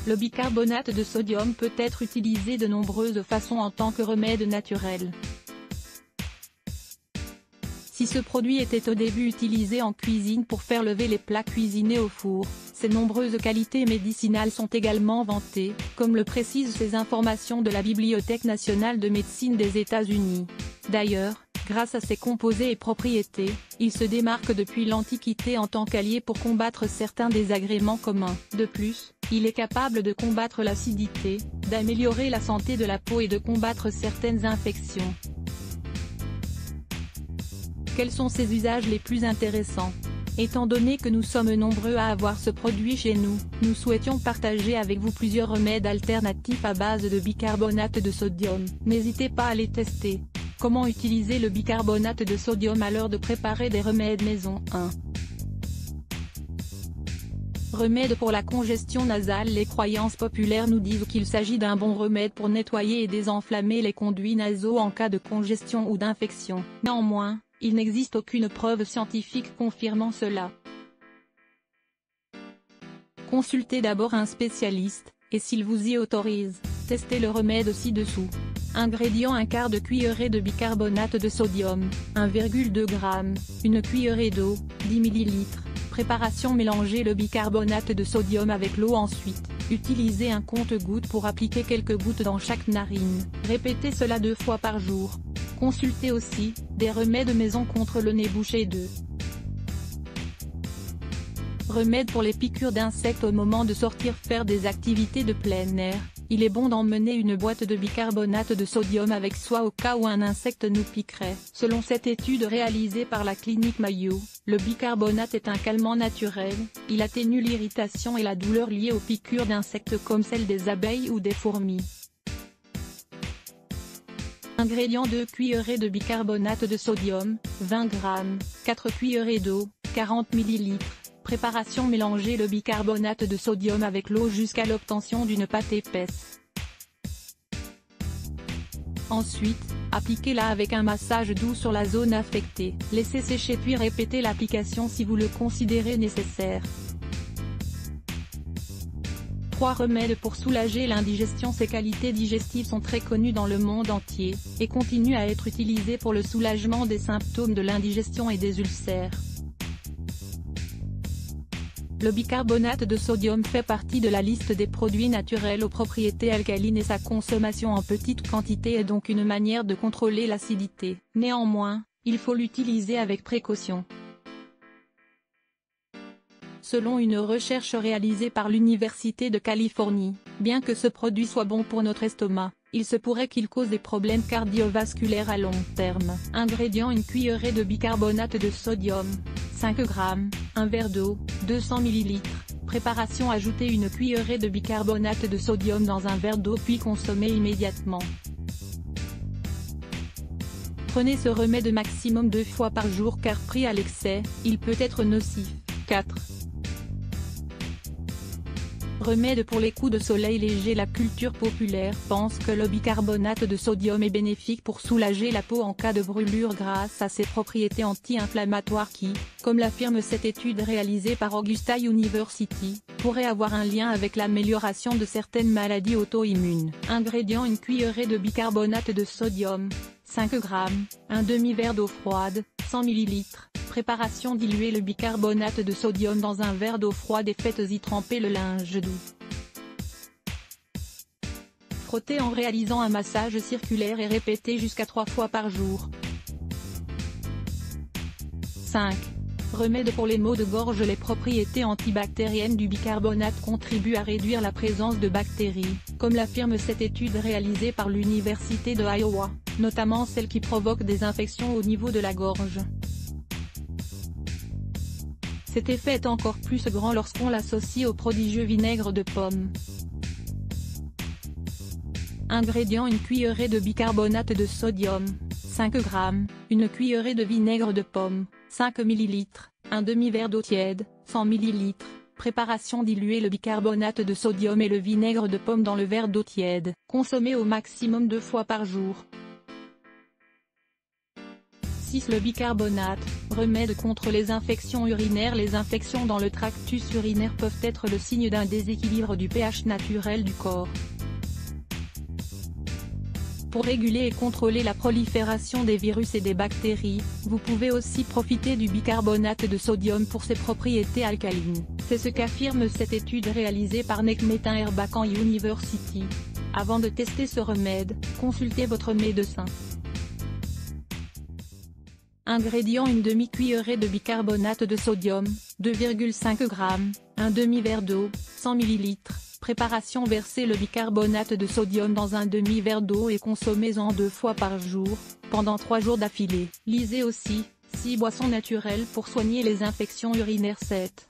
Le bicarbonate de sodium peut être utilisé de nombreuses façons en tant que remède naturel. Si ce produit était au début utilisé en cuisine pour faire lever les plats cuisinés au four, ses nombreuses qualités médicinales sont également vantées, comme le précisent ces informations de la Bibliothèque nationale de médecine des États-Unis. D'ailleurs, grâce à ses composés et propriétés, il se démarque depuis l'Antiquité en tant qu'allié pour combattre certains désagréments communs. De plus, il est capable de combattre l'acidité, d'améliorer la santé de la peau et de combattre certaines infections. Quels sont ses usages les plus intéressants? Étant donné que nous sommes nombreux à avoir ce produit chez nous, nous souhaitions partager avec vous plusieurs remèdes alternatifs à base de bicarbonate de sodium. N'hésitez pas à les tester. Comment utiliser le bicarbonate de sodium à l'heure de préparer des remèdes maison? 1. Remède pour la congestion nasale. Les croyances populaires nous disent qu'il s'agit d'un bon remède pour nettoyer et désenflammer les conduits nasaux en cas de congestion ou d'infection. Néanmoins, il n'existe aucune preuve scientifique confirmant cela. Consultez d'abord un spécialiste, et s'il vous y autorise, testez le remède ci-dessous. Ingrédients: un quart de cuillerée de bicarbonate de sodium, 1,2 g, une cuillerée d'eau, 10 ml. Préparation: mélanger le bicarbonate de sodium avec l'eau. Ensuite, utilisez un compte-gouttes pour appliquer quelques gouttes dans chaque narine. Répétez cela 2 fois par jour. Consultez aussi, des remèdes maison contre le nez bouché. 2. Remède pour les piqûres d'insectes. Au moment de sortir faire des activités de plein air, il est bon d'emmener une boîte de bicarbonate de sodium avec soi au cas où un insecte nous piquerait. Selon cette étude réalisée par la clinique Mayo, le bicarbonate est un calmant naturel, il atténue l'irritation et la douleur liées aux piqûres d'insectes comme celles des abeilles ou des fourmis. Ingrédients: 2 cuillerées de bicarbonate de sodium, 20 g, 4 cuillerées d'eau, 40 ml. Préparation: mélanger le bicarbonate de sodium avec l'eau jusqu'à l'obtention d'une pâte épaisse. Ensuite, appliquez-la avec un massage doux sur la zone affectée. Laissez sécher puis répétez l'application si vous le considérez nécessaire. 3 remèdes pour soulager l'indigestion. Ces qualités digestives sont très connues dans le monde entier, et continuent à être utilisées pour le soulagement des symptômes de l'indigestion et des ulcères. Le bicarbonate de sodium fait partie de la liste des produits naturels aux propriétés alcalines et sa consommation en petite quantité est donc une manière de contrôler l'acidité. Néanmoins, il faut l'utiliser avec précaution. Selon une recherche réalisée par l'Université de Californie, bien que ce produit soit bon pour notre estomac, il se pourrait qu'il cause des problèmes cardiovasculaires à long terme. Ingrédients: une cuillerée de bicarbonate de sodium, 5 g, un verre d'eau, 200 ml. Préparation: ajouter une cuillerée de bicarbonate de sodium dans un verre d'eau puis consommer immédiatement. Prenez ce remède maximum 2 fois par jour car pris à l'excès, il peut être nocif. 4. Remède pour les coups de soleil léger. La culture populaire pense que le bicarbonate de sodium est bénéfique pour soulager la peau en cas de brûlure grâce à ses propriétés anti-inflammatoires qui, comme l'affirme cette étude réalisée par Augusta University, pourrait avoir un lien avec l'amélioration de certaines maladies auto-immunes. Ingrédients: une cuillerée de bicarbonate de sodium, 5 g, un demi-verre d'eau froide, 100 ml. Préparation: diluer le bicarbonate de sodium dans un verre d'eau froide et faites-y tremper le linge doux. Frottez en réalisant un massage circulaire et répétez jusqu'à 3 fois par jour. 5. Remède pour les maux de gorge. Les propriétés antibactériennes du bicarbonate contribuent à réduire la présence de bactéries, comme l'affirme cette étude réalisée par l'Université de Iowa, notamment celles qui provoquent des infections au niveau de la gorge. Cet effet est encore plus grand lorsqu'on l'associe au prodigieux vinaigre de pomme. Ingrédients: une cuillerée de bicarbonate de sodium, 5 g, une cuillerée de vinaigre de pomme, 5 ml, un demi-verre d'eau tiède, 100 ml. Préparation: diluer le bicarbonate de sodium et le vinaigre de pomme dans le verre d'eau tiède. Consommer au maximum 2 fois par jour. 6. Le bicarbonate, remède contre les infections urinaires. Les infections dans le tractus urinaire peuvent être le signe d'un déséquilibre du pH naturel du corps. Pour réguler et contrôler la prolifération des virus et des bactéries, vous pouvez aussi profiter du bicarbonate de sodium pour ses propriétés alcalines. C'est ce qu'affirme cette étude réalisée par Necmettin Erbakan University. Avant de tester ce remède, consultez votre médecin. Ingrédients: une demi-cuillerée de bicarbonate de sodium, 2,5 g, un demi-verre d'eau, 100 ml. Préparation: versez le bicarbonate de sodium dans un demi-verre d'eau et consommez-en 2 fois par jour, pendant 3 jours d'affilée. Lisez aussi, 6 boissons naturelles pour soigner les infections urinaires. 7.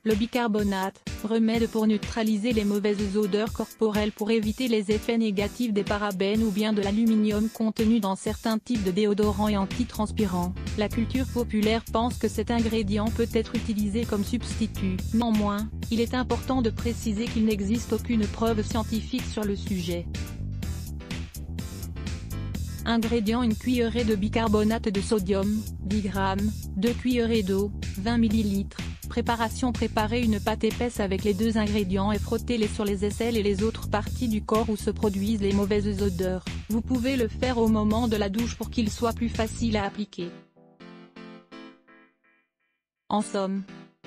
Le bicarbonate, remède pour neutraliser les mauvaises odeurs corporelles. Pour éviter les effets négatifs des parabènes ou bien de l'aluminium contenu dans certains types de déodorants et antitranspirants, la culture populaire pense que cet ingrédient peut être utilisé comme substitut. Néanmoins, il est important de préciser qu'il n'existe aucune preuve scientifique sur le sujet. Ingrédients: une cuillerée de bicarbonate de sodium, 10 g, 2 cuillerées d'eau, 20 ml. Préparation: préparez une pâte épaisse avec les 2 ingrédients et frottez-les sur les aisselles et les autres parties du corps où se produisent les mauvaises odeurs. Vous pouvez le faire au moment de la douche pour qu'il soit plus facile à appliquer. En somme,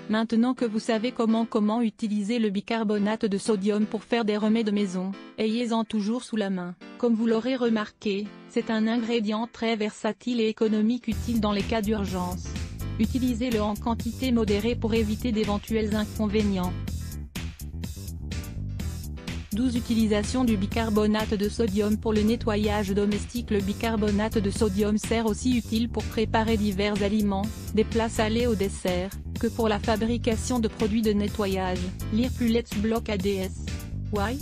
maintenant que vous savez comment utiliser le bicarbonate de sodium pour faire des remèdes maison, ayez-en toujours sous la main. Comme vous l'aurez remarqué, c'est un ingrédient très versatile et économique, utile dans les cas d'urgence. Utilisez-le en quantité modérée pour éviter d'éventuels inconvénients. 12. Utilisation du bicarbonate de sodium pour le nettoyage domestique. Le bicarbonate de sodium sert aussi utile pour préparer divers aliments, des plats salés au dessert, que pour la fabrication de produits de nettoyage. Lire plus Let's Block ADS. Why?